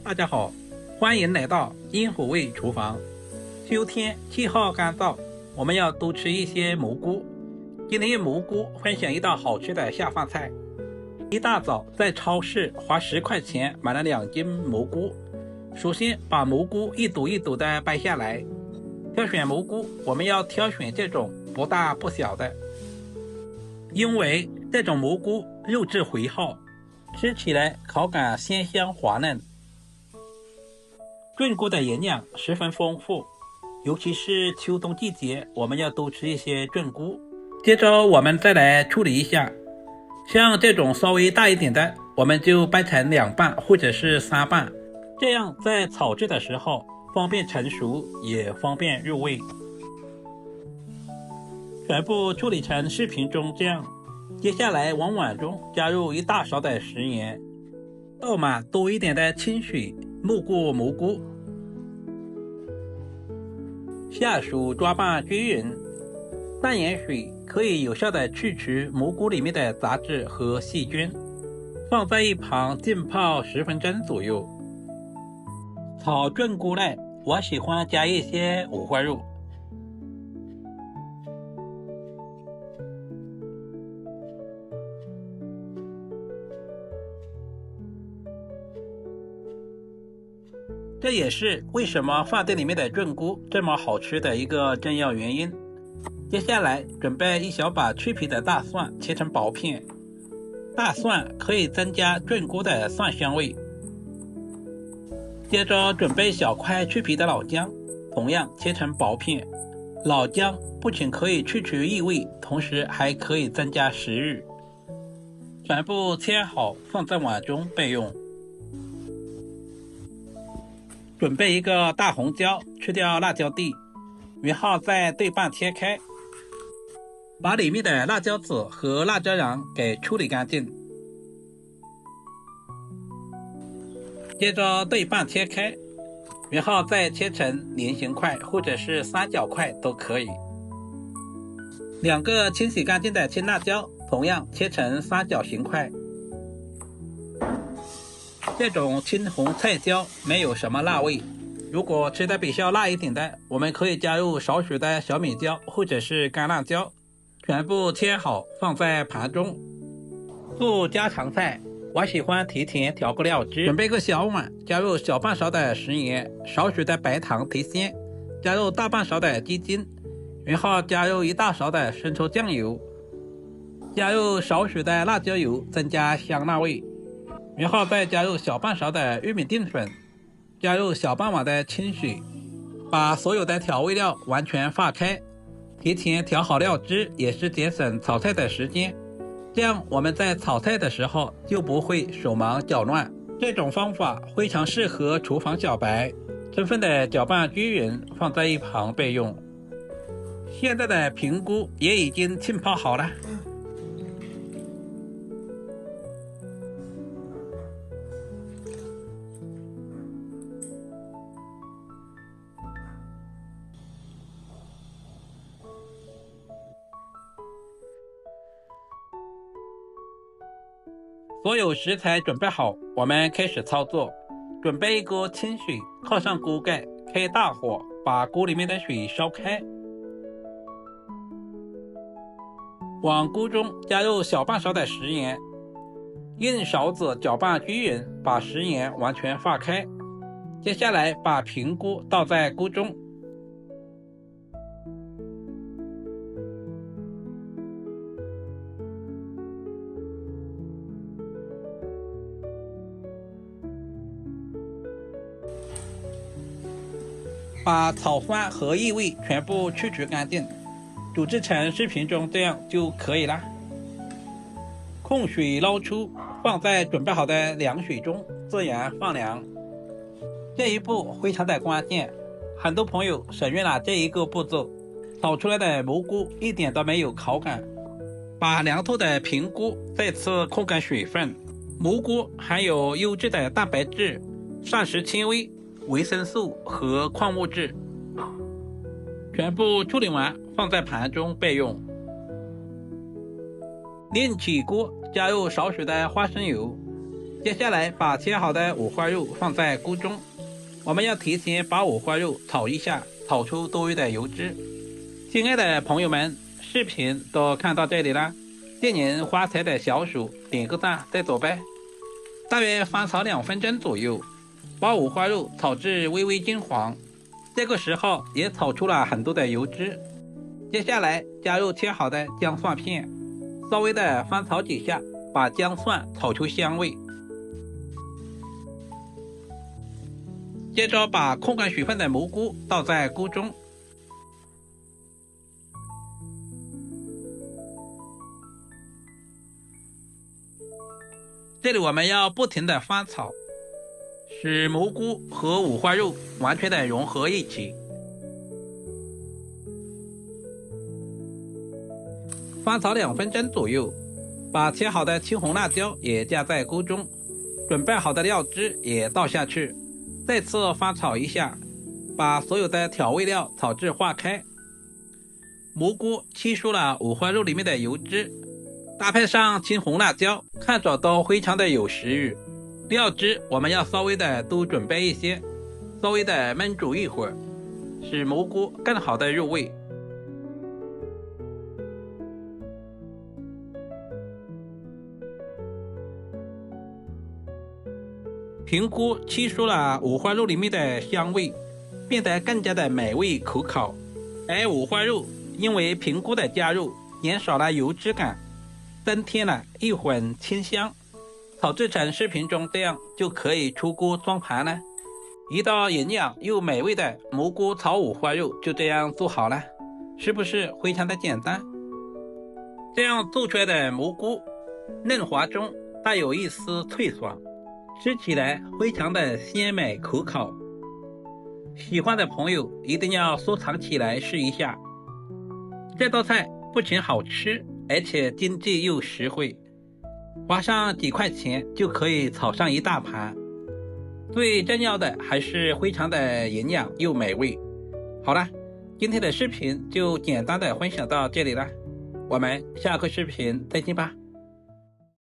大家好，欢迎来到阴虎味厨房。秋天气候干燥，我们要多吃一些蘑菇。今天蘑菇分享一道好吃的下饭菜。一大早在超市花10块钱买了2斤蘑菇。首先把蘑菇一朵一朵的掰下来。挑选蘑菇，我们要挑选这种不大不小的，因为这种蘑菇肉质肥厚，吃起来口感鲜香滑嫩。菌菇的营养十分丰富，尤其是秋冬季节，我们要多吃一些菌菇。接着我们再来处理一下，像这种稍微大一点的，我们就掰成2瓣或者是3瓣，这样在炒制的时候方便成熟，也方便入味。全部处理成视频中这样。接下来往碗中加入1大勺的食盐，倒满多一点的清水，没过蘑菇，下手抓拌均匀。淡盐水可以有效的去除蘑菇里面的杂质和细菌。放在一旁浸泡10分钟左右。炒菌菇类，我喜欢加一些五花肉。这也是为什么饭店里面的菌菇这么好吃的一个重要原因。接下来准备1小把去皮的大蒜，切成薄片。大蒜可以增加菌菇的蒜香味。接着准备小块去皮的老姜，同样切成薄片。老姜不仅可以去除异味，同时还可以增加食欲。全部切好放在碗中备用。准备一个大红椒，去掉辣椒蒂，然后再对半切开，把里面的辣椒籽和辣椒瓤给处理干净。接着对半切开，然后再切成圆形块或者是三角块都可以。2个清洗干净的青辣椒，同样切成三角形块。这种青红菜椒没有什么辣味，如果吃的比较辣一点的，我们可以加入少许的小米椒或者是干辣椒。全部切好放在盘中。做家常菜，我喜欢提前调个料汁。准备个小碗，加入小半勺的食盐，少许的白糖提鲜，加入大半勺的鸡精，然后加入1大勺的生抽酱油，加入少许的辣椒油增加香辣味，然后再加入小半勺的玉米淀粉，加入小半碗的清水，把所有的调味料完全化开。提前调好料汁也是节省炒菜的时间，这样我们在炒菜的时候就不会手忙脚乱。这种方法非常适合厨房小白。充分的搅拌均匀，放在一旁备用。现在的平菇也已经浸泡好了。所有食材准备好，我们开始操作。准备一锅清水，靠上锅盖，开大火，把锅里面的水烧开。往锅中加入小半勺的食盐，用勺子搅拌均匀，把食盐完全化开。接下来把平菇倒在锅中，把草酸和异味全部去除干净，煮制成视频中这样就可以了。控水捞出，放在准备好的凉水中自然放凉。这一步非常的关键，很多朋友省略了这一个步骤，炒出来的蘑菇一点都没有口感。把凉透的平菇再次控干水分。蘑菇含有优质的蛋白质、膳食纤维、维生素和矿物质。全部处理完放在盘中备用。另起锅加入少许的花生油，接下来把切好的五花肉放在锅中，我们要提前把五花肉炒一下，炒出多余的油脂。亲爱的朋友们，视频都看到这里了，借您发财的小手点个赞再走呗。大约翻炒2分钟左右，把五花肉炒至微微金黄，这个时候也炒出了很多的油脂。接下来加入切好的姜蒜片，稍微的翻炒几下，把姜蒜炒出香味。接着把控干水分的蘑菇倒在锅中，这里我们要不停的翻炒，使蘑菇和五花肉完全的融合一起。翻炒2分钟左右，把切好的青红辣椒也加在锅中，准备好的料汁也倒下去，再次翻炒一下，把所有的调味料炒至化开。蘑菇吸收了五花肉里面的油脂，搭配上青红辣椒，看着都非常的有食欲。料汁我们要稍微的多准备一些，稍微的焖煮一会儿，使蘑菇更好的入味。平菇吸收了五花肉里面的香味，变得更加的美味可口。而五花肉因为平菇的加入，减少了油脂感，增添了一混清香。炒制成视频中这样就可以出锅装盘了。一道营养又美味的蘑菇炒五花肉就这样做好了，是不是非常的简单？这样做出来的蘑菇嫩滑中带有一丝脆爽，吃起来非常的鲜美可口。喜欢的朋友一定要收藏起来试一下。这道菜不仅好吃，而且经济又实惠，花上几块钱就可以炒上一大盘。最重要的还是非常的营养又美味。好了，今天的视频就简单的分享到这里了，我们下个视频再见吧。